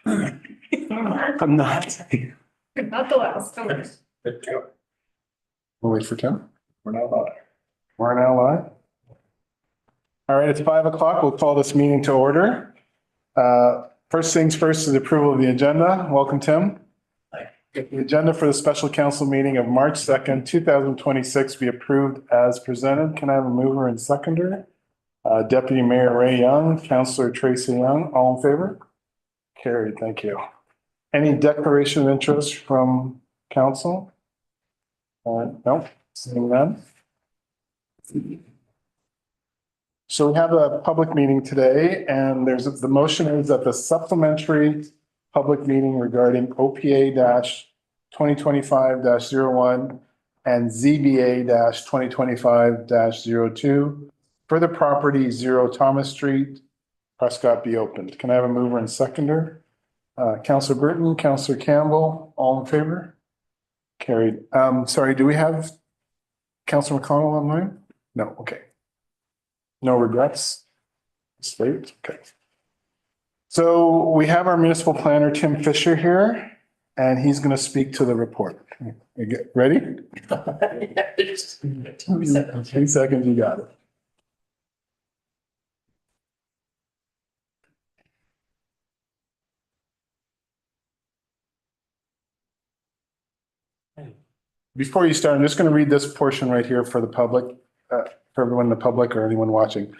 I'm not. Not the last one. We'll wait for Tim. We're now live. We're now live. All right, it's 5 o'clock. We'll call this meeting to order. First things first is approval of the agenda. Welcome, Tim. The agenda for the special council meeting of March 2nd, 2026 be approved as presented. Can I have a mover and seconder? Deputy Mayor Ray Young, Councillor Tracy Young, all in favor? Carried, thank you. Any declaration of interest from council? No, seeing none. So we have a public meeting today, and the motion is that the supplementary public meeting regarding OPA 2025-01 and ZBA 2025-02 for the property 0 Thomas Street, Prescott be opened. Can I have a mover and seconder? Councillor Burton, Councillor Campbell, all in favor? Carried. Sorry, do we have Councillor McConnell online? No, okay. No regrets? Slate, okay. So we have our municipal planner, Tim Fisher, here, and he's going to speak to the report. You get ready? 2 seconds, you got it. Before you start, I'm just going to read this portion right here for the public, for everyone in the public or anyone watching.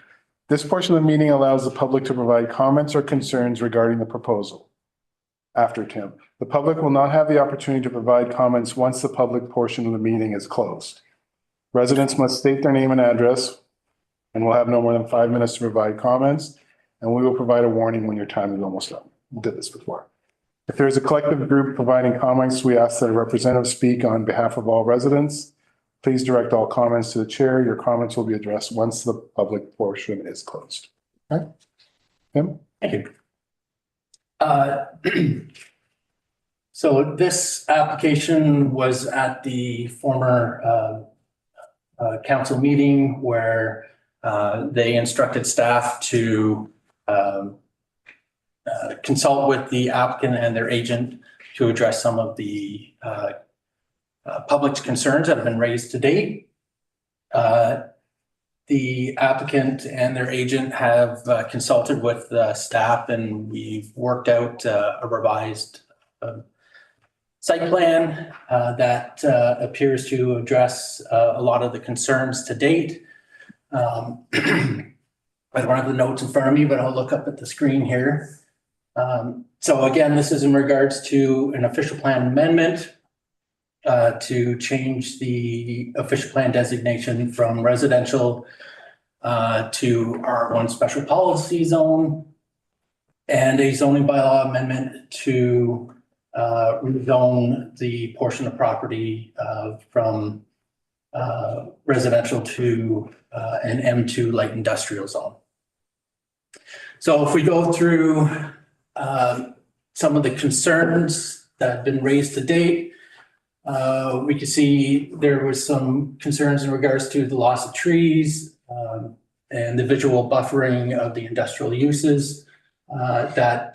This portion of the meeting allows the public to provide comments or concerns regarding the proposal. After Tim, the public will not have the opportunity to provide comments once the public portion of the meeting is closed. Residents must state their name and address, and will have no more than 5 minutes to provide comments, and we will provide a warning when your time is almost up. We did this before. If there is a collective group providing comments, we ask that a representative speak on behalf of all residents. Please direct all comments to the chair. Your comments will be addressed once the public portion is closed. Okay? Tim? Thank you. So this application was at the former council meeting where they instructed staff to consult with the applicant and their agent to address some of the public concerns that have been raised to date. The applicant and their agent have consulted with the staff, and we've worked out a revised site plan that appears to address a lot of the concerns to date. I don't have the notes in front of me, but I'll look up at the screen here. So again, this is in regards to an official plan amendment to change the official plan designation from residential to R1 special policy zone, and a zoning bylaw amendment to rezone the portion of property from residential to an M2 light industrial zone. So if we go through some of the concerns that have been raised to date, we can see there was some concerns in regards to the loss of trees and the visual buffering of the industrial uses, that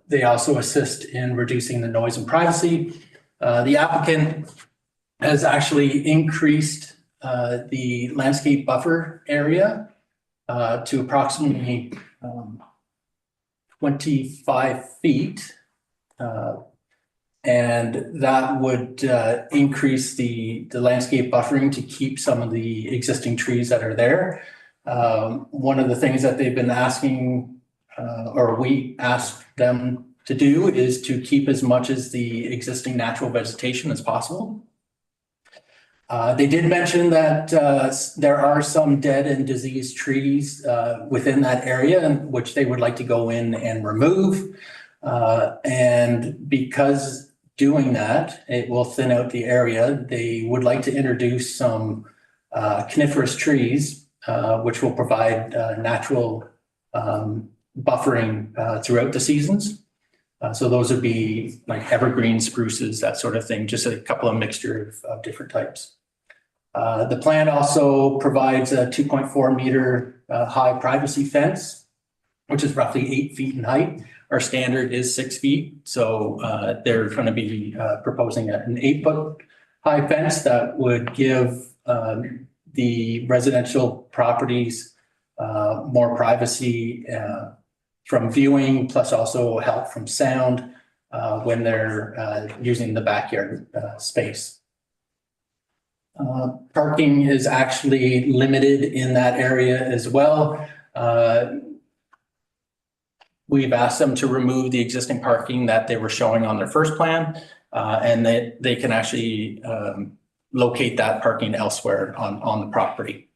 they also assist in reducing the noise and privacy. The applicant has actually increased the landscape buffer area to approximately 25 feet. And that would increase the landscape buffering to keep some of the existing trees that are there. One of the things that they've been asking, or we asked them to do, is to keep as much as the existing natural vegetation as possible. They did mention that there are some dead and diseased trees within that area, which they would like to go in and remove. And because doing that, it will thin out the area, they would like to introduce some coniferous trees, which will provide natural buffering throughout the seasons. So those would be like evergreen spruces, that sort of thing, just a couple of mixture of different types. The plan also provides a 2.4 meter high privacy fence, which is roughly 8 feet in height our standard is 6 feet. So they're going to be proposing an 8-foot high fence that would give the residential properties more privacy from viewing, plus also help from sound when they're using the backyard space. Parking is actually limited in that area as well. We've asked them to remove the existing parking that they were showing on their first plan, and that they can actually locate that parking elsewhere on the property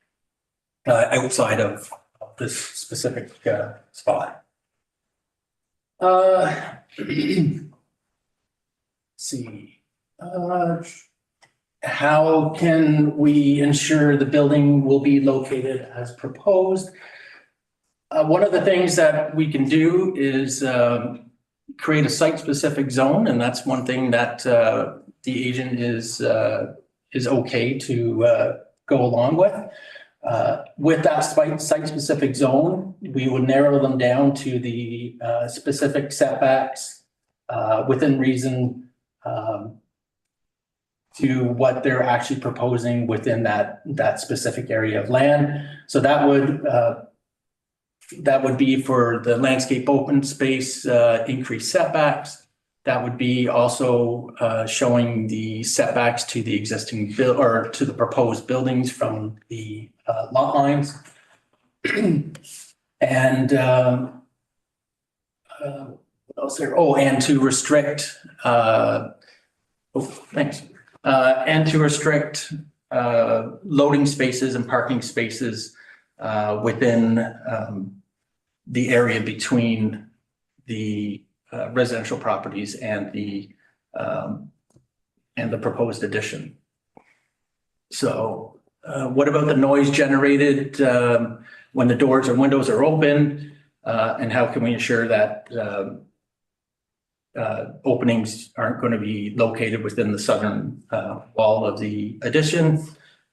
outside of this specific spot. See. How can we ensure the building will be located as proposed? One of the things that we can do is create a site-specific zone, and that's one thing that the agent is okay to go along with. With that site-specific zone, we would narrow them down to the specific setbacks within reason to what they're actually proposing within that specific area of land. So that would be for the landscape open space, increased setbacks. That would be also showing the setbacks to the existing or to the proposed buildings from the lot lines. And what else there? Oh, and to restrict, thanks. And to restrict loading spaces and parking spaces within the area between the residential properties and the proposed addition. So what about the noise generated when the doors or windows are open, and how can we ensure that openings aren't going to be located within the southern wall of the addition?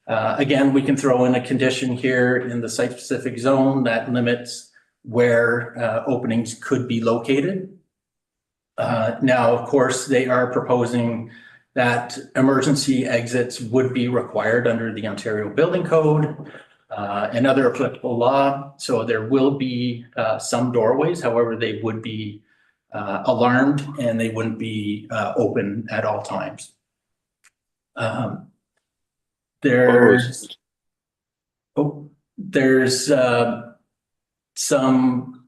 Again, we can throw in a condition here in the site-specific zone that limits where openings could be located. Now, of course, they are proposing that emergency exits would be required under the Ontario Building Code and other applicable law. So there will be some doorways, however, they would be alarmed and they wouldn't be open at all times. There's some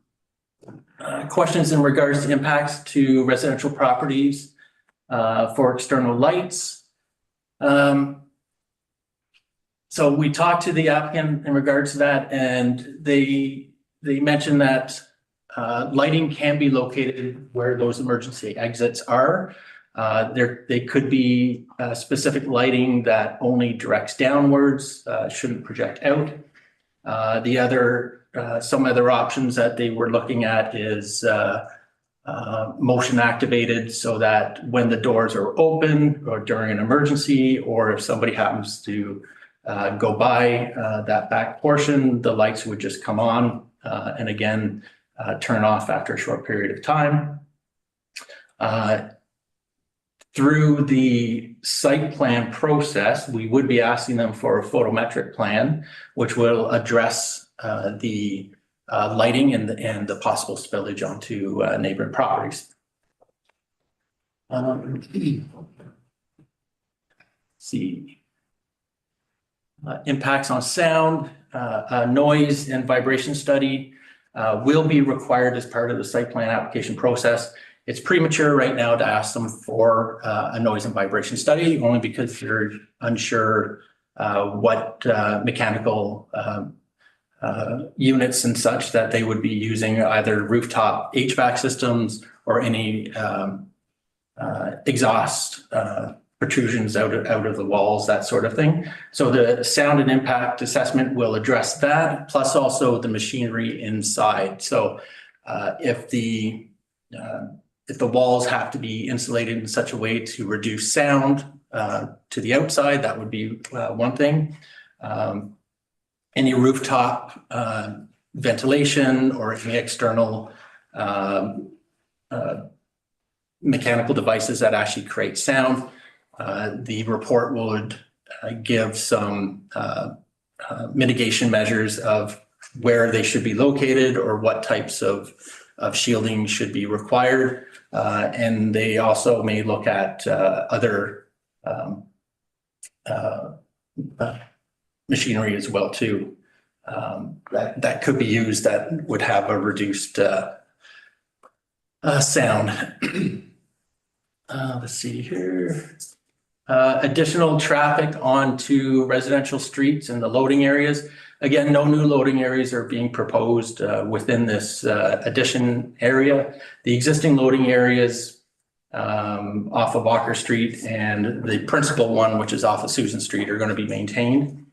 questions in regards to impacts to residential properties for external lights. So we talked to the applicant in regards to that, and they mentioned that lighting can be located where those emergency exits are. They could be specific lighting that only directs downwards, shouldn't project out. Some other options that they were looking at is motion activated, so that when the doors are open or during an emergency, or if somebody happens to go by that back portion, the lights would just come on and again turn off after a short period of time. Through the site plan process, we would be asking them for a photometric plan, which will address the lighting and the possible spillage onto neighboring properties. See. Impacts on sound, noise and vibration study will be required as part of the site plan application process. It's premature right now to ask them for a noise and vibration study, only because they're unsure what mechanical units and such that they would be using, either rooftop HVAC systems or any exhaust protrusions out of the walls, that sort of thing. So the sound and impact assessment will address that, plus also the machinery inside. So if the walls have to be insulated in such a way to reduce sound to the outside, that would be one thing. Any rooftop ventilation or any external mechanical devices that actually create sound. The report would give some mitigation measures of where they should be located or what types of shielding should be required. And they also may look at other machinery as well too. That could be used that would have a reduced sound. Let's see here. Additional traffic onto residential streets and the loading areas. Again, no new loading areas are being proposed within this addition area. The existing loading areas off of Walker Street and the principal one, which is off of Susan Street, are going to be maintained.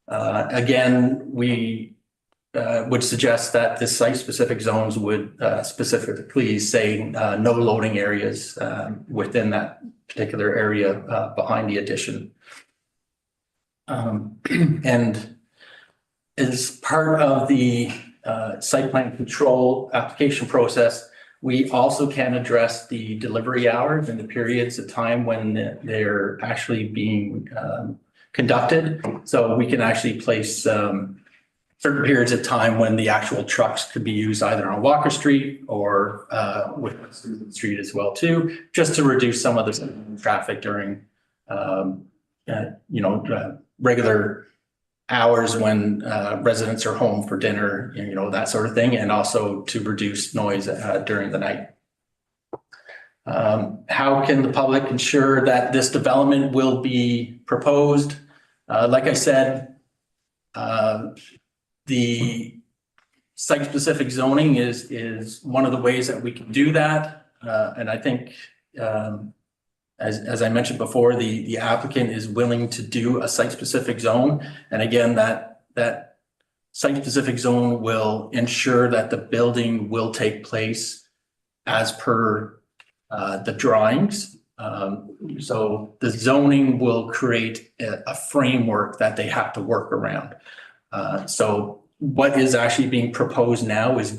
Again, we would suggest that the site-specific zones would specifically say no loading areas within that particular area behind the addition. And as part of the site plan control application process, we also can address the delivery hours and the periods of time when they're actually being conducted. So we can actually place certain periods of time when the actual trucks could be used either on Walker Street or with Susan Street as well too, just to reduce some of the traffic during regular hours when residents are home for dinner, that sort of thing, and also to reduce noise during the night. How can the public ensure that this development will be proposed? Like I said, the site-specific zoning is one of the ways that we can do that. And I think, as I mentioned before, the applicant is willing to do a site-specific zone. And again, that site-specific zone will ensure that the building will take place as per the drawings. So the zoning will create a framework that they have to work around. So what is actually being proposed now is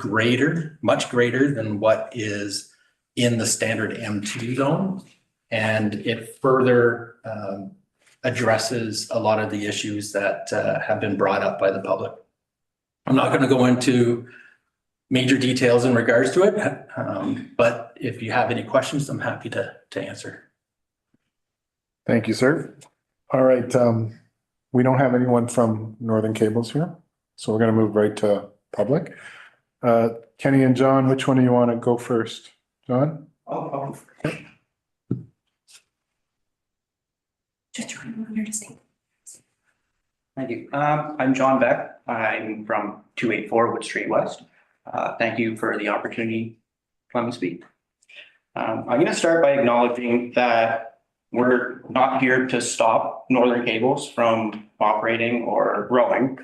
much greater than what is in the standard M2 zone. And it further addresses a lot of the issues that have been brought up by the public. I'm not going to go into major details in regards to it, but if you have any questions, I'm happy to answer. Thank you, sir. All right. We don't have anyone from Northern Cables here, so we're going to move right to public. Kenny and John, which one do you want to go first? John? Just trying to understand. Thank you. I'm John Beck. I'm from 284 Wood Street West. Thank you for the opportunity to let me speak. I'm going to start by acknowledging that we're not here to stop Northern Cables from operating or growing.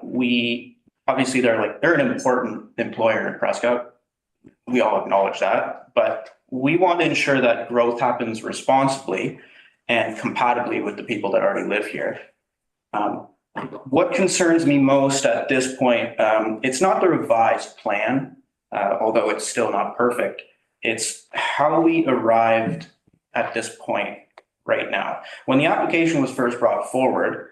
We obviously they're an important employer in Prescott. We all acknowledge that, but we want to ensure that growth happens responsibly and compatibly with the people that already live here. What concerns me most at this point, it's not the revised plan, although it's still not perfect. It's how we arrived at this point right now. When the application was first brought forward,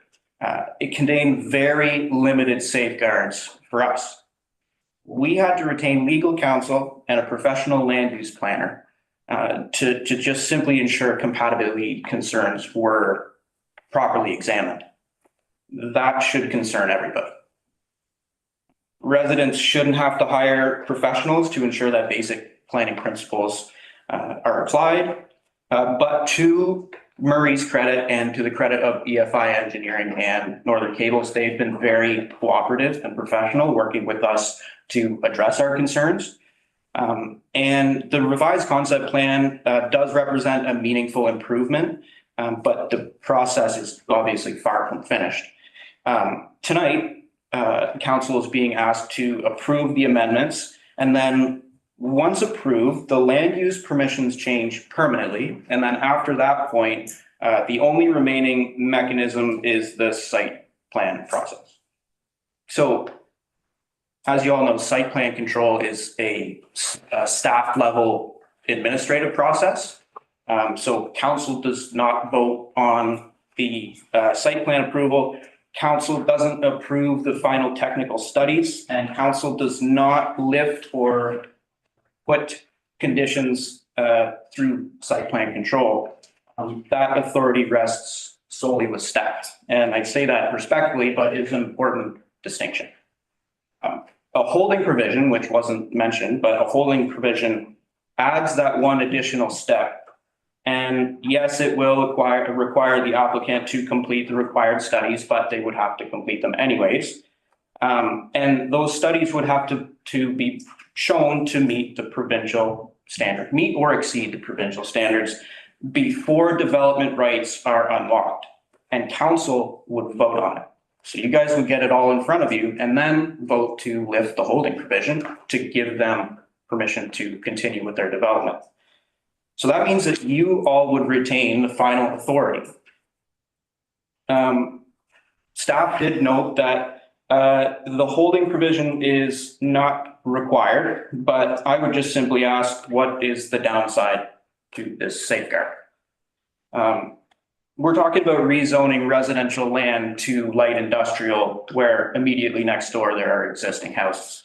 it contained very limited safeguards for us. We had to retain legal counsel and a professional land use planner to just simply ensure compatibility concerns were properly examined. That should concern everybody. Residents shouldn't have to hire professionals to ensure that basic planning principles are applied. But to Murray's credit and to the credit of EFI Engineering and Northern Cables, they've been very cooperative and professional working with us to address our concerns. And the revised concept plan does represent a meaningful improvement, but the process is obviously far from finished. Tonight, council is being asked to approve the amendments, and then once approved, the land use permissions change permanently. And then after that point, the only remaining mechanism is the site plan process. So As you all know, site plan control is a staff level administrative process. So council does not vote on the site plan approval. Council doesn't approve the final technical studies, and council does not lift or put conditions through site plan control. That authority rests solely with staff. And I say that respectfully, but it's an important distinction. A holding provision, which wasn't mentioned, but a holding provision adds that one additional step. And yes, it will require the applicant to complete the required studies, but they would have to complete them anyways. And those studies would have to be shown to meet the provincial standard, meet or exceed the provincial standards before development rights are unlocked, and council would vote on it. So you guys would get it all in front of you and then vote to lift the holding provision to give them permission to continue with their development. So that means that you all would retain the final authority. Staff did note that the holding provision is not required, but I would just simply ask, what is the downside to this safeguard? We're talking about rezoning residential land to light industrial, where immediately next door there are existing houses.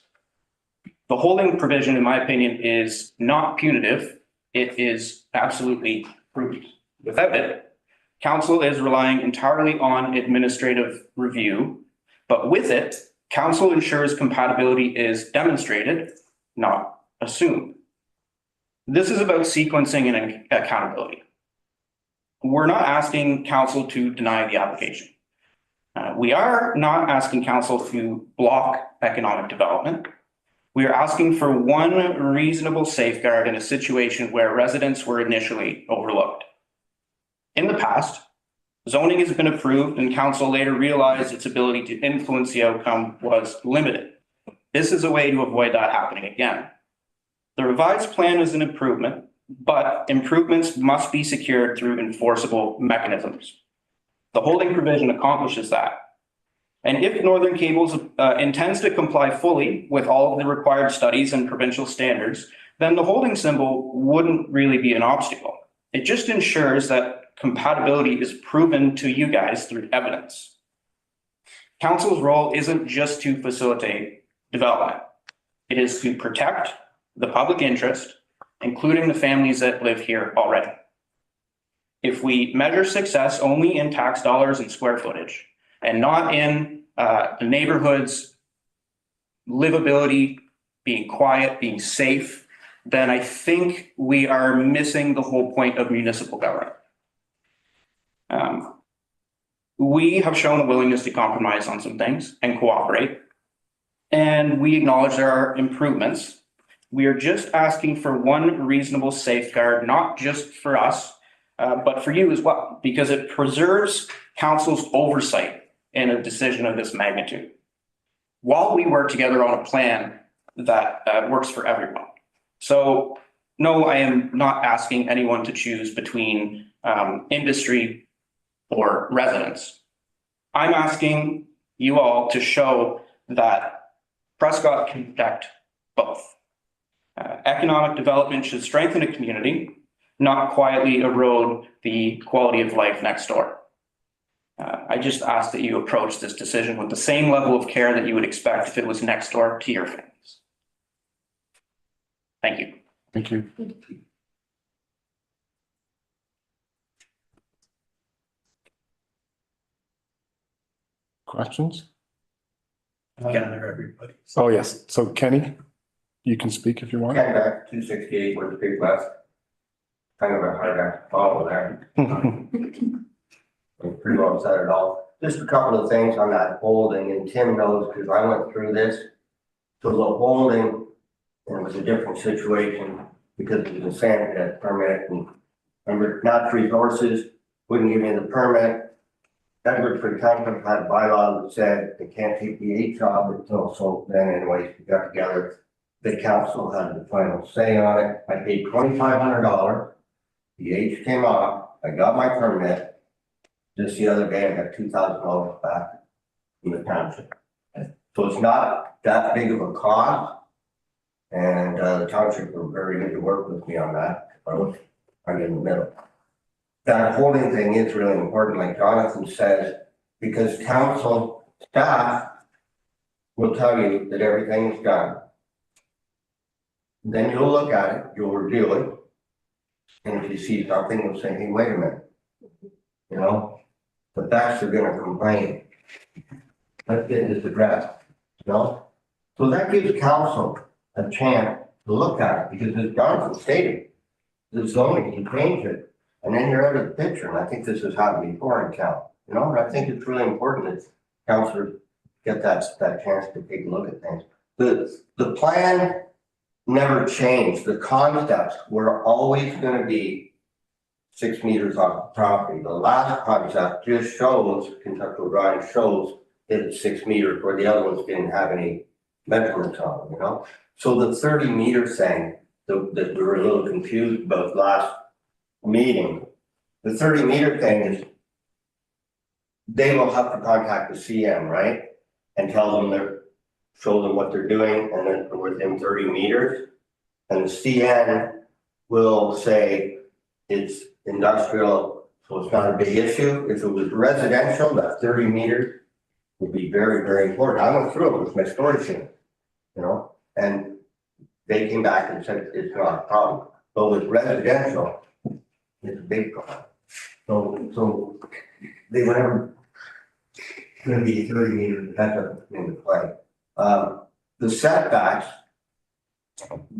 The holding provision, in my opinion, is not punitive. It is absolutely prudent. Without it, council is relying entirely on administrative review, but with it, council ensures compatibility is demonstrated, not assumed. This is about sequencing and accountability. We're not asking council to deny the application. We are not asking council to block economic development. We are asking for one reasonable safeguard in a situation where residents were initially overlooked. In the past, zoning has been approved and council later realized its ability to influence the outcome was limited. This is a way to avoid that happening again. The revised plan is an improvement, but improvements must be secured through enforceable mechanisms. The holding provision accomplishes that. And if Northern Cables intends to comply fully with all of the required studies and provincial standards, then the holding symbol wouldn't really be an obstacle. It just ensures that compatibility is proven to you guys through evidence. Council's role isn't just to facilitate development. It is to protect the public interest, including the families that live here already. If we measure success only in tax dollars and square footage, and not in the neighborhood's livability, being quiet, being safe, then I think we are missing the whole point of municipal government. We have shown a willingness to compromise on some things and cooperate, and we acknowledge there are improvements. We are just asking for one reasonable safeguard, not just for us, but for you as well, because it preserves council's oversight in a decision of this magnitude, while we work together on a plan that works for everyone. So no, I am not asking anyone to choose between industry or residents. I'm asking you all to show that Prescott can protect both. Economic development should strengthen a community, not quietly erode the quality of life next door. I just ask that you approach this decision with the same level of care that you would expect if it was next door to your families. Thank you. Thank you. Questions? Gather everybody. Oh, yes. So Kenny, you can speak if you want. Ken back, 268 Wood Creek West. Kind of a hard act to follow there. I'm pretty well said it all. Just a couple of things on that holding, and Tim knows because I went through this. So the holding, and it was a different situation because it was a sand pit permit, and remember, natural resources wouldn't give me the permit. Edward Township had a bylaw that said they can't take the H off until, so then anyways, we got together. The council had the final say on it. I paid $2,500. The H came off. I got my permit. Just the other day, I got $2,000 back from the township. So it's not that big of a cost. And the township were very good to work with me on that. I was kind of in the middle. That holding thing is really important, like Jonathan says, because council staff will tell you that everything's done. Then you'll look at it, you'll review it. And if you see something, you'll say, hey, wait a minute. You know, the backs are gonna complain. Let's get this addressed, you know? So that gives council a chance to look at it, because as Jonathan stated, the zoning, you change it, and then you're out of the picture, and I think this has happened before in town, you know, and I think it's really important that councilors get that chance to take a look at things. The plan never changed. The concepts were always gonna be 6 meters off the property. The last concept just shows, conceptual drawing shows that it's 6 meters, where the other ones didn't have any measurements on them, you know? So the 30 meter thing that we were a little confused about last meeting, the 30 meter thing is they will have to contact the CM, right? And tell them show them what they're doing, and then within 30 meters. And the CN will say it's industrial, so it's not a big issue. If it was residential, that 30 meters would be very, very important. I went through it with my storage unit, you know, and they came back and said it's not a problem. But with residential, it's a big problem. So they were never going to be 30 meters, that doesn't into play. The setbacks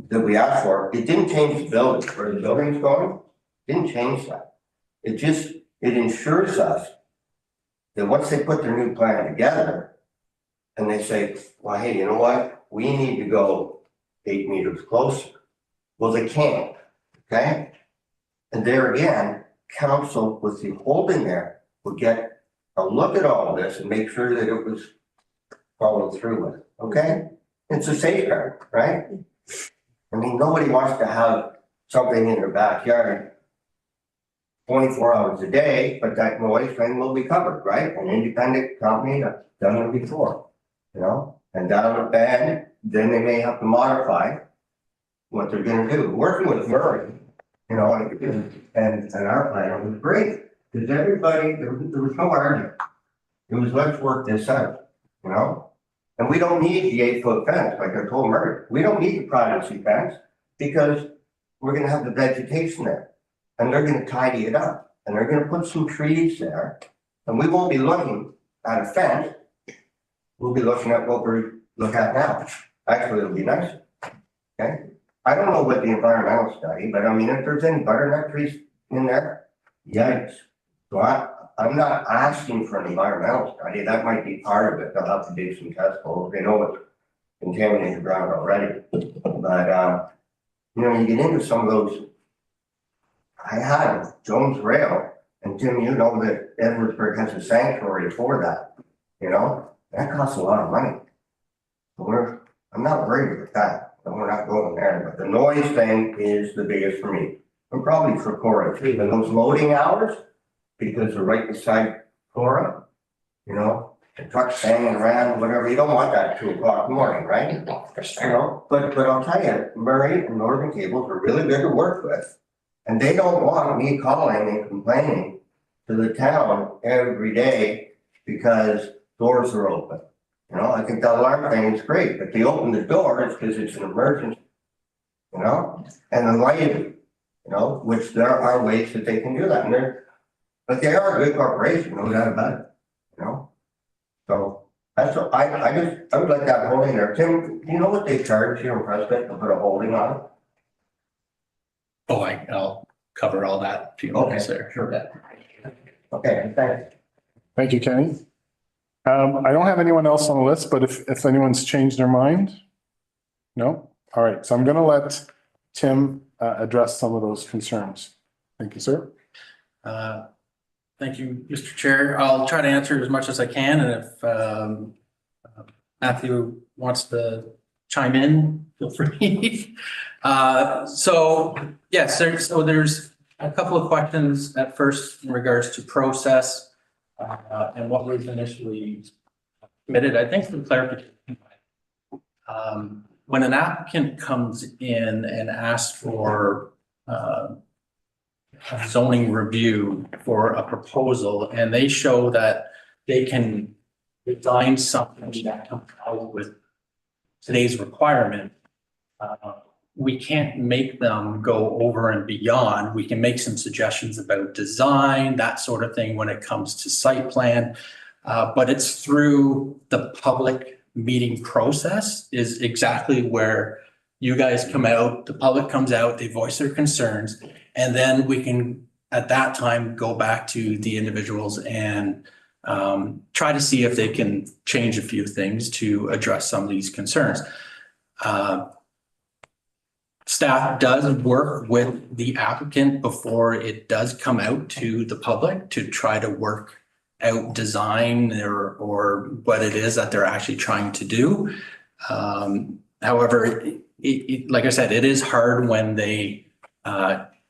that we asked for, it didn't change the building, where the building's going, didn't change that. It ensures us that once they put their new plan together and they say, well, hey, you know what? We need to go 8 meters closer. Well, they can't, okay? And there again, council with the holding there would get a look at all of this and make sure that it was followed through with, okay? It's a safeguard, right? I mean, nobody wants to have something in their backyard 24 hours a day, but that noise thing will be covered, right? An independent company that's done it before, you know? And then they may have to modify what they're gonna do. Working with Murray, you know, and our plan was great, because everybody, there was no argument. It was, let's work this out, you know? And we don't need the 8-foot fence, like I told Murray. We don't need the privacy fence, because we're gonna have the vegetation there. And they're gonna tidy it up, and they're gonna put some trees there, and we won't be looking at a fence. We'll be looking at what we look at now. Actually, it'll be nicer, okay? I don't know what the environmental study, but I mean, if there's any butternut trees in there, yikes. So I'm not asking for an environmental study. That might be part of it. They'll have to dig some test holes. They know it's contaminated ground already. But, you know, you get into some of those. I had Jones Rail, and Tim, you know that Edwardsburg has a sanctuary for that, you know? That costs a lot of money. So I'm not worried about that. And we're not going there, but the noise thing is the biggest for me. And probably for Cora too, and those loading hours, because they're right beside Cora, you know, the trucks hanging around, whatever, you don't want that at 2 o'clock in the morning, right? You know, but I'll tell you, Murray and Northern Cables are really good to work with. And they don't want me calling and complaining to the town every day because doors are open. You know, I think the alarm thing is great, but they open the door, it's because it's an emergency, you know, and the lighting, you know, which there are ways that they can do that. But they are a good corporation, no doubt about it, you know. So that's what I would like that holding there. Tim, do you know what they charge here in Prescott to put a holding on it? Oh, I'll cover all that if you Okay, want, sir. sure. Okay, thanks. Thank you, Kenny. I don't have anyone else on the list, but if anyone's changed their mind? No? All right, so I'm gonna let Tim address some of those concerns. Thank you, sir. Thank you, Mr. Chair. I'll try to answer as much as I can, and if Matthew wants to chime in, feel free. So yes, there's a couple of questions at first in regards to process and what was initially submitted, I think for clarification. When an applicant comes in and asks for a zoning review for a proposal and they show that they can design something that complies with today's requirement, we can't make them go over and beyond. We can make some suggestions about design, that sort of thing when it comes to site plan. But it's through the public meeting process is exactly where you guys come out, the public comes out, they voice their concerns, and then we can, at that time, go back to the individuals and try to see if they can change a few things to address some of these concerns. Staff does work with the applicant before it does come out to the public to try to work out design or what it is that they're actually trying to do. However, like I said, it is hard when they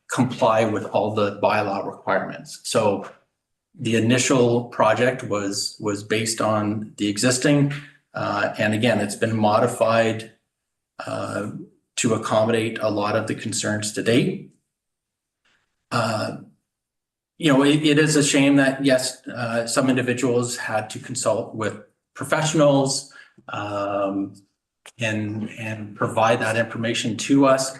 comply with all the bylaw requirements. So the initial project was based on the existing, and again, it's been modified to accommodate a lot of the concerns to date. You know, it is a shame that, yes, some individuals had to consult with professionals and provide that information to us.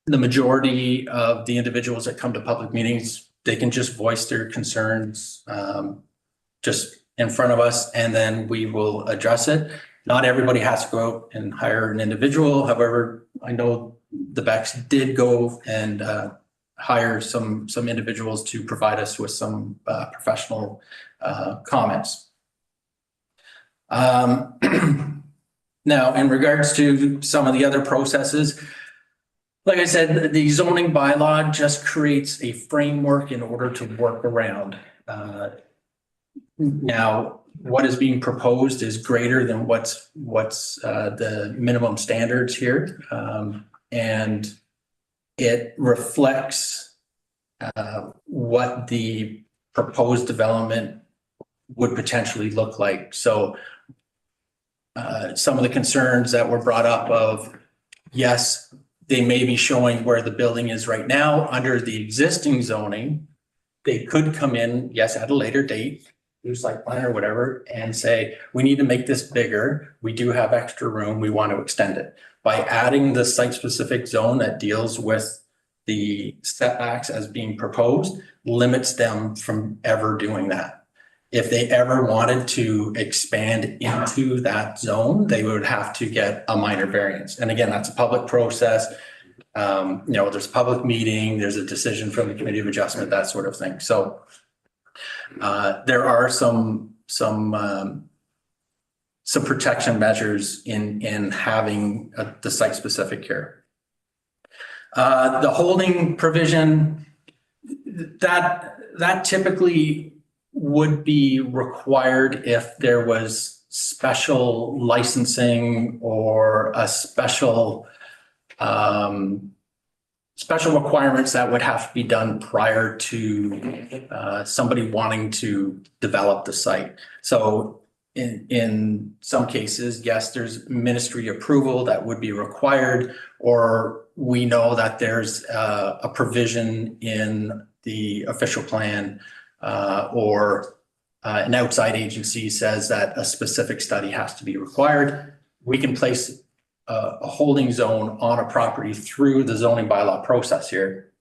The majority of the individuals that come to public meetings, they can just voice their concerns just in front of us, and then we will address it. Not everybody has to go out and hire an individual. However, I know the Becks did go and hire some individuals to provide us with some professional comments. Now, in regards to some of the other processes, like I said, the zoning bylaw just creates a framework in order to work around. Now, what is being proposed is greater than what's the minimum standards here, and it reflects what the proposed development would potentially look like. So some of the concerns that were brought up of, yes, they may be showing where the building is right now under the existing zoning. They could come in, yes, at a later date, do site plan or whatever, and say, we need to make this bigger. We do have extra room. We want to extend it. By adding the site-specific zone that deals with the setbacks as being proposed, limits them from ever doing that. If they ever wanted to expand into that zone, they would have to get a minor variance. And again, that's a public process. You know, there's a public meeting, there's a decision from the Committee of Adjustment, that sort of thing. So there are some protection measures in having the site specific here. The holding provision, that typically would be required if there was special licensing or a special requirements that would have to be done prior to somebody wanting to develop the site. So in some cases, yes, there's ministry approval that would be required, or we know that there's a provision in the official plan or an outside agency says that a specific study has to be required. We can place a holding zone on a property through the zoning bylaw process here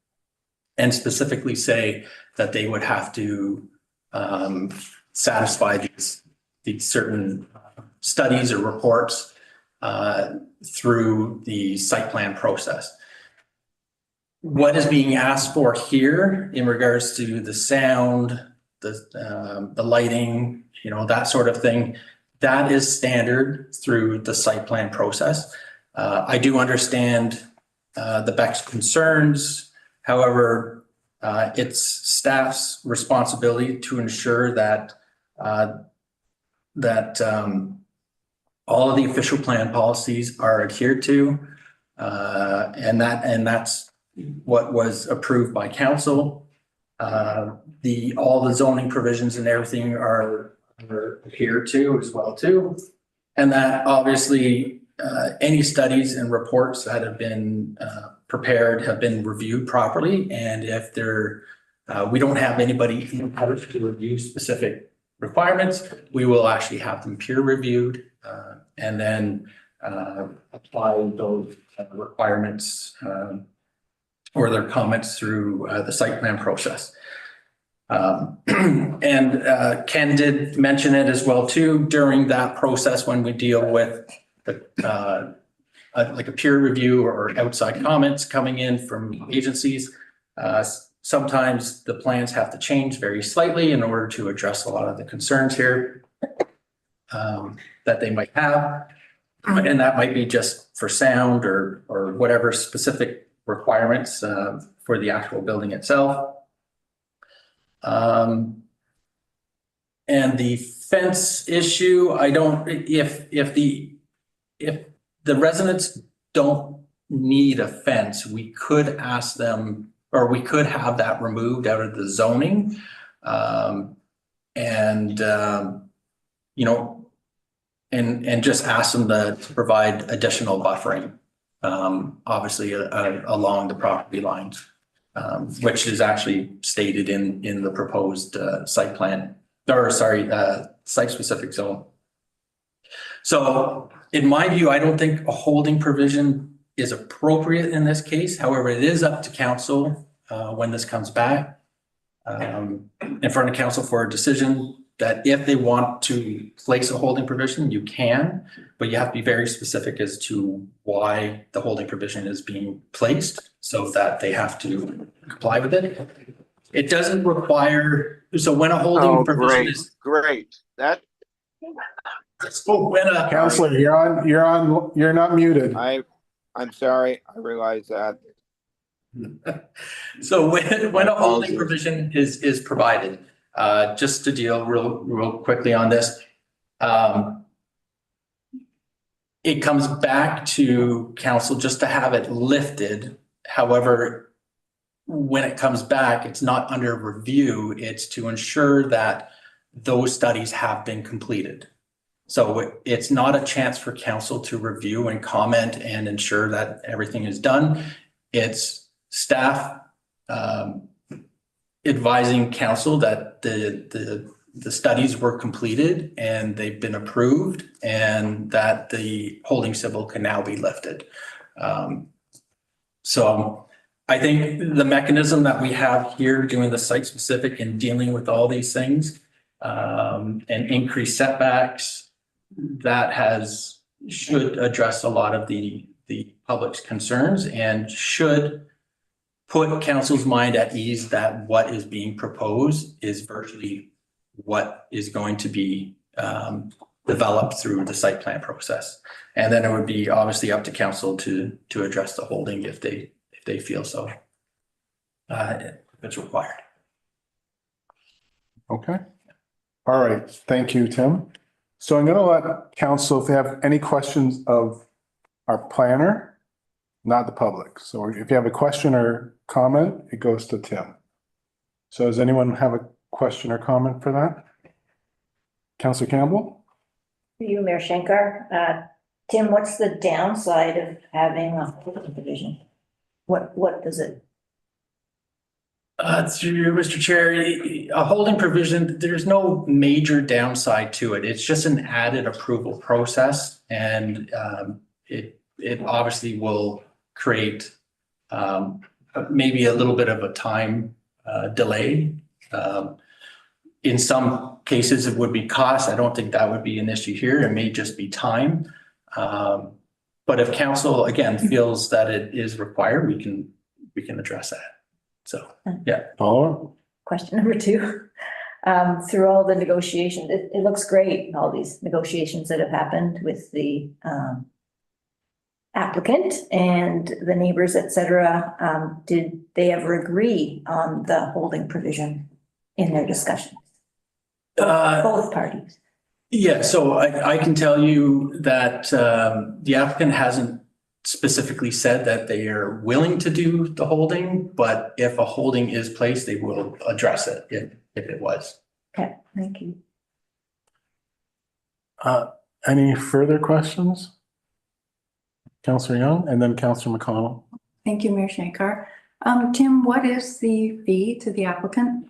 and specifically say that they would have to satisfy these certain studies or reports through the site plan process. What is being asked for here in regards to the sound, the lighting, you know, that sort of thing, that is standard through the site plan process. I do understand the Beck's concerns. However, it's staff's responsibility to ensure that all of the official plan policies are adhered to, and that's what was approved by council. All the zoning provisions and everything are are adhered to as well too. And that obviously, any studies and reports that have been prepared have been reviewed properly. And if we don't have anybody in-house to review specific requirements, we will actually have them peer reviewed and then apply those requirements or their comments through the site plan process. And Ken did mention it as well too, during that process when we deal with the like a peer review or outside comments coming in from agencies. Sometimes the plans have to change very slightly in order to address a lot of the concerns here that they might have. And that might be just for sound or whatever specific requirements for the actual building itself. And the fence issue, if the residents don't need a fence, we could ask them, or we could have that removed out of the zoning. And just ask them to provide additional buffering, obviously along the property lines, which is actually stated in the proposed site plan, site specific zone. So in my view, I don't think a holding provision is appropriate in this case. However, it is up to council when this comes back in front of council for a decision that if they want to place a holding provision, you can, but you have to be very specific as to why the holding provision is being placed so that they have to comply with it. It doesn't require, so when a holding provision is. Great. So when a. Counselor, you're not muted. I'm sorry, I realize that. So when a holding provision is provided, just to deal real quickly on this, it comes back to council just to have it lifted. However, when it comes back, it's not under review. It's to ensure that those studies have been completed. So it's not a chance for council to review and comment and ensure that everything is done. It's staff advising council that the studies were completed and they've been approved and that the holding civil can now be lifted. So I think the mechanism that we have here doing the site specific and dealing with all these things and increased setbacks, that should address a lot of the public's concerns and should put council's mind at ease that what is being proposed is virtually what is going to be developed through the site plan process. And then it would be obviously up to council to address the holding if they feel so, if it's required. Okay. All right. Thank you, Tim. So I'm going to let council, if they have any questions of our planner, not the public. So if you have a question or comment, it goes to Tim. So does anyone have a question or comment for that? Councillor Campbell? For you, Mayor Shankar. Tim, what's the downside of having a holding division? What does it? Through Mr. Chair, a holding provision, there's no major downside to it. It's just an added approval process, and it obviously will create maybe a little bit of a time delay. In some cases, it would be cost. I don't think that would be an issue here. It may just be time. But if council, again, feels that it is required, we can address that. So, yeah. Paula? Question number two. Through all the negotiations, it looks great, all these negotiations that have happened with the applicant and the neighbors, et cetera. Did they ever agree on the holding provision in their discussions? Both parties. Yeah, so I can tell you that the applicant hasn't specifically said that they are willing to do the holding, but if a holding is placed, they will address it if it was. Okay, thank you. Any further questions? Councillor Young and then Councillor McConnell. Thank you, Mayor Shankar. Tim, what is the fee to the applicant?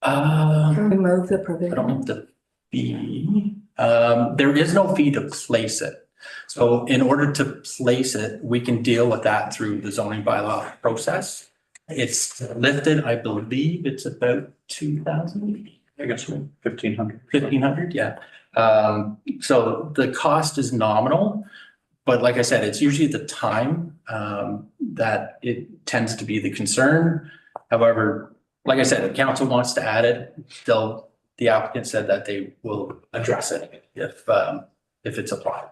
Remove the I provision. don't know the fee. There is no fee to place it. So in order to place it, we can deal with that through the zoning bylaw process. It's lifted, I believe it's about 2,000. I guess 1,500. 1,500, yeah. So the cost is nominal, but like I said, it's usually the time that it tends to be the concern. However, like I said, if council wants to add it, the applicant said that they will address it if it's applied.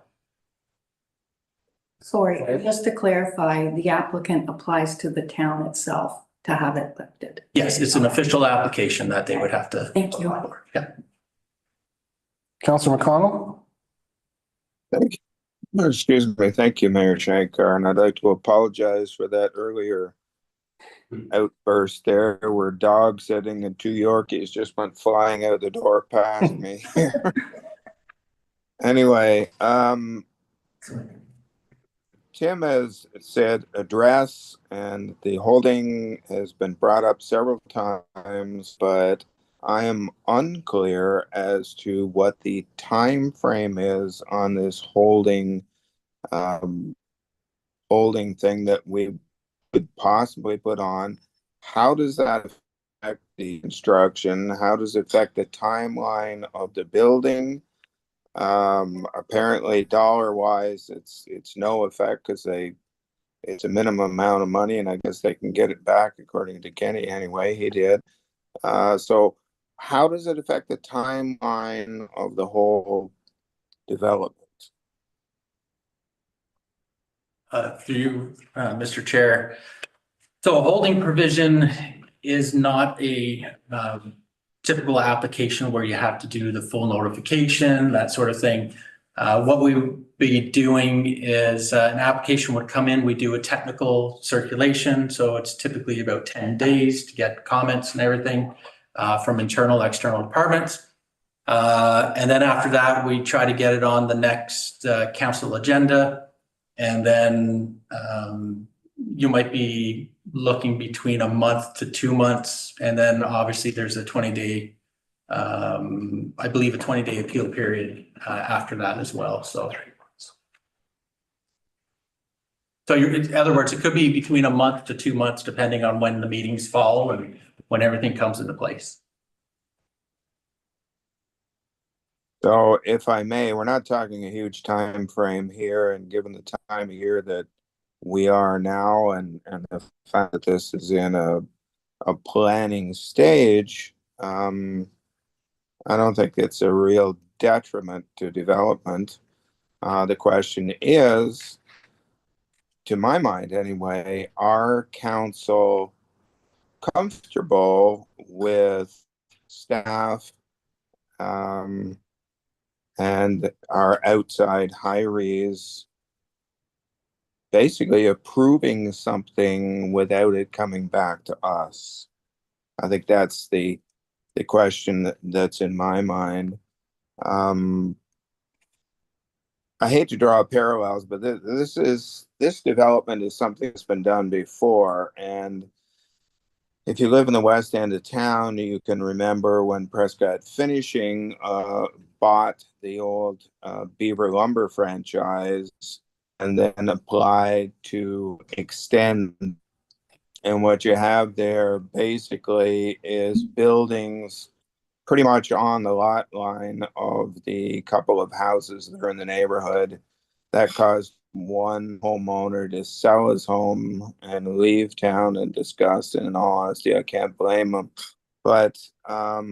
Sorry, just to clarify, the applicant applies to the town itself to have it lifted. Yes, it's an official application that they would have to. Thank you. apply for. Yeah. Councillor McConnell. Thank you. Excuse me. Thank you, Mayor Shankar. And I'd like to apologize for that earlier outburst there where dog sitting and 2 Yorkies just went flying out the door past me. Anyway, Tim has said address, and the holding has been brought up several times, but I am unclear as to what the time frame is on this holding thing that we could possibly put on. How does that affect the construction? How does it affect the timeline of the building? Apparently dollar wise, it's no effect because it's a minimum amount of money, and I guess they can get it back according to Kenny anyway. He did. So how does it affect the timeline of the whole development? Through you, Mr. Chair. So a holding provision is not a typical application where you have to do the full notification, that sort of thing. What we would be doing is an application would come in, we do a technical circulation. So it's typically about 10 days to get comments and everything from internal, external departments. And then after that, we try to get it on the next council agenda. And then you might be looking between a month to 2 months. And then obviously there's a 20-day, I believe a 20-day appeal period after that as well. So in other words, it could be between a month to 2 months, depending on when the meetings fall and when everything comes into place. So if I may, we're not talking a huge time frame here, and given the time of year that we are now and the fact that this is in a planning stage, I don't think it's a real detriment to development. The question is, to my mind anyway, are council comfortable with staff and our outside hirees basically approving something without it coming back to us? I think that's the question that's in my mind. I hate to draw parallels, but this development is something that's been done before. And if you live in the west end of town, you can remember when Prescott Finishing bought the old Beaver Lumber franchise and then applied to extend. And what you have there basically is buildings pretty much on the lot line of the couple of houses that are in the neighborhood. That caused one homeowner to sell his home and leave town in disgust. And in all honesty, I can't blame him. But I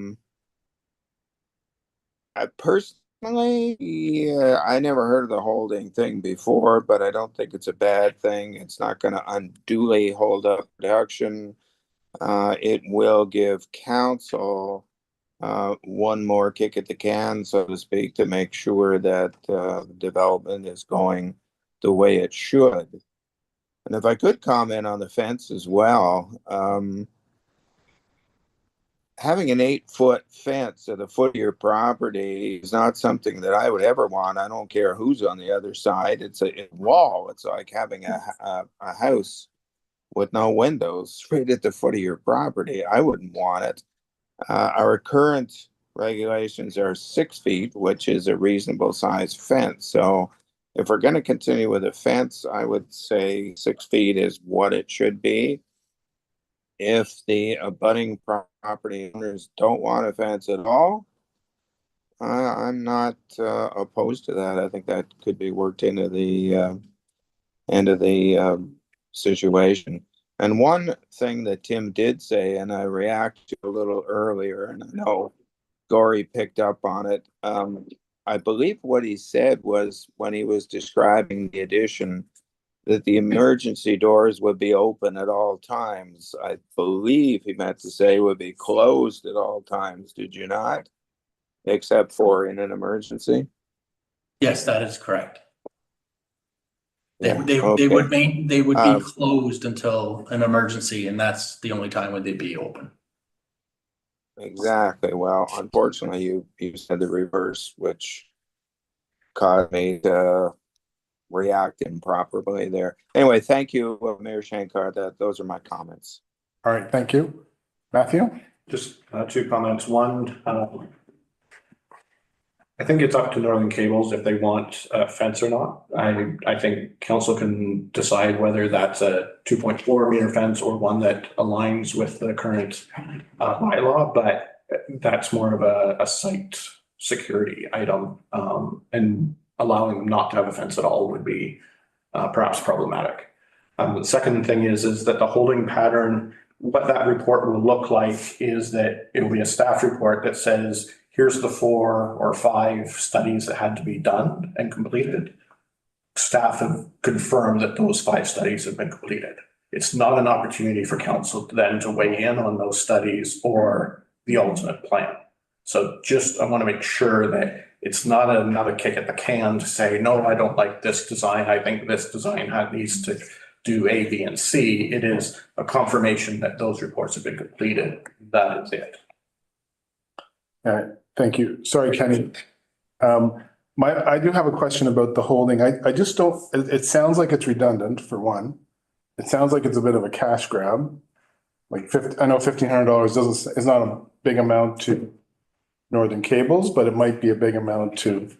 personally, I never heard of the holding thing before, but I don't think it's a bad thing. It's not going to unduly hold up production. It will give council one more kick at the can, so to speak, to make sure that development is going the way it should. And if I could comment on the fence as well, having an 8-foot fence at the foot of your property is not something that I would ever want. I don't care who's on the other side. It's a wall. It's like having a house with no windows right at the foot of your property. I wouldn't want it. Our current regulations are 6 feet, which is a reasonable size fence. So if we're going to continue with a fence, I would say 6 feet is what it should be. If the abutting property owners don't want a fence at all, I'm not opposed to that. I think that could be worked into the situation. And one thing that Tim did say, and I reacted to a little earlier, and I know Gory picked up on it. I believe what he said was when he was describing the addition, that the emergency doors would be open at all times. I believe he meant to say would be closed at all times. Did you not? Except for in an emergency? Yes, that is correct. Yeah, They okay. would be closed until an emergency, and that's the only time when they'd be open. Exactly. Well, unfortunately, you said the reverse, which caused me to react improperly there. Anyway, thank you, Mayor Shankar. Those are my comments. All right, thank you. Matthew? Just 2 comments. One, I think it's up to Northern Cables if they want a fence or not. I think council can decide whether that's a 2.4 meter fence or one that aligns with the current bylaw, but that's more of a site security item. And allowing them not to have a fence at all would be perhaps problematic. The second thing is that the holding pattern, what that report will look like is that it will be a staff report that says, here's the 4 or 5 studies that had to be done and completed. Staff have confirmed that those 5 studies have been completed. It's not an opportunity for council then to weigh in on those studies or the ultimate plan. So I want to make sure that it's not another kick at the can to say, no, I don't like this design. I think this design needs to do A, B, and C. It is a confirmation that those reports have been completed. That is it. All right, thank you. Sorry, Kenny. I do have a question about the holding. I just don't, it sounds like it's redundant for one. It sounds like it's a bit of a cash grab. Like I know $1,500 is not a big amount to Northern Cables, but it might be a big amount to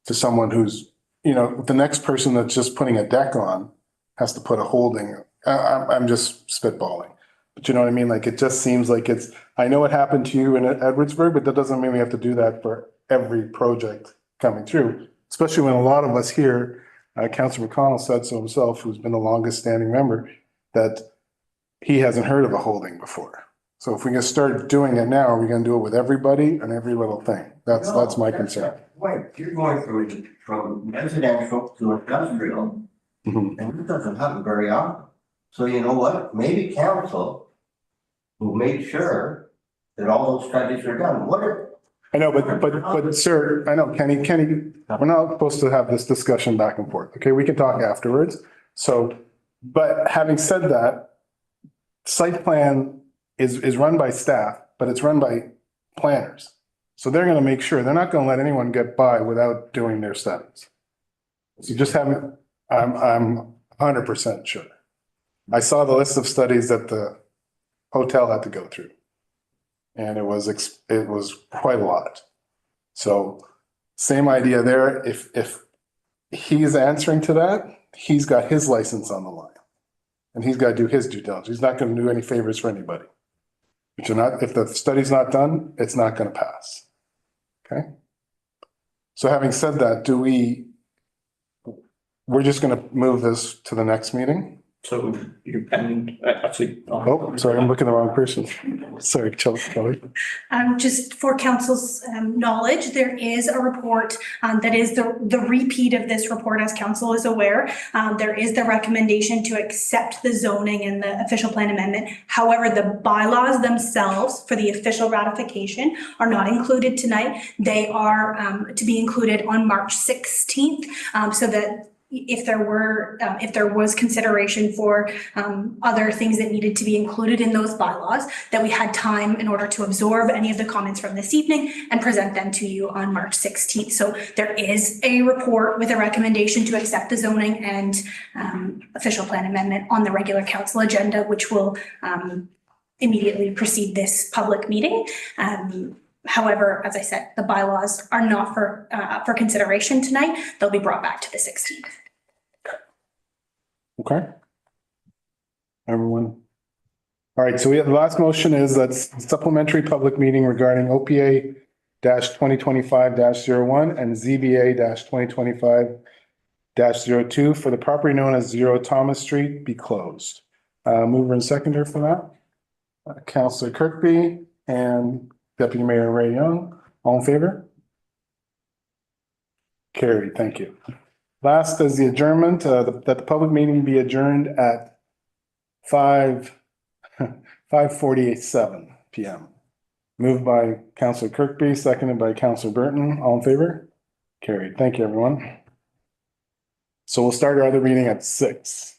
someone who's, the next person that's just putting a deck on has to put a holding. I'm just spitballing, but you know what I mean? Like, it just seems like I know it happened to you in Edwardsburg, but that doesn't mean we have to do that for every project coming through, especially when a lot of us here, Councillor McConnell said so himself, who's been the longest standing member, that he hasn't heard of a holding before. So if we can start doing it now, are we going to do it with everybody and every little thing? That's my concern. Wait, you're going from residential to industrial, and it doesn't happen very often. So you know what? Maybe council will make sure that all those studies are done. I know, but sir, I know, Kenny, we're not supposed to have this discussion back and forth. Okay, we can talk afterwards. So, but having said that, site plan is run by staff, but it's run by planners. So they're going to make sure, they're not going to let anyone get by without doing their studies. So just having, I'm 100% sure. I saw the list of studies that the hotel had to go through. And it was quite a lot. So same idea there. If he's answering to that, he's got his license on the line. And he's got to do his due diligence. He's not going to do any favors for anybody. But if the study's not done, it's not going to pass. Okay? So having said that, we're just going to move this to the next meeting? So you can actually. Oh, sorry, I'm looking at the wrong person. Sorry, Kelly. Just for council's knowledge, there is a report that is the repeat of this report, as council is aware. There is the recommendation to accept the zoning and the official plan amendment. However, the bylaws themselves for the official ratification are not included tonight. They are to be included on March 16th, so that if there was consideration for other things that needed to be included in those bylaws, that we had time in order to absorb any of the comments from this evening and present them to you on March 16th. So there is a report with a recommendation to accept the zoning and official plan amendment on the regular council agenda, which will immediately precede this public meeting. However, as I said, the bylaws are not for consideration tonight. They'll be brought back to the 16th. Okay. Everyone. All right, so we have the last motion is that's supplementary public meeting regarding OPA 2025-01 and ZBA 2025-02 for the property known as 0 Thomas Street be closed. Mover and seconder for that. Councillor Kirkby and Deputy Mayor Ray Young, all in favor? Carried, thank you. Last is the adjournment, that the public meeting be adjourned at 5:47 PM. Moved by Councillor Kirkby, seconded by Councillor Burton, all in favor? Carried, thank you, everyone. So we'll start our other meeting at 6.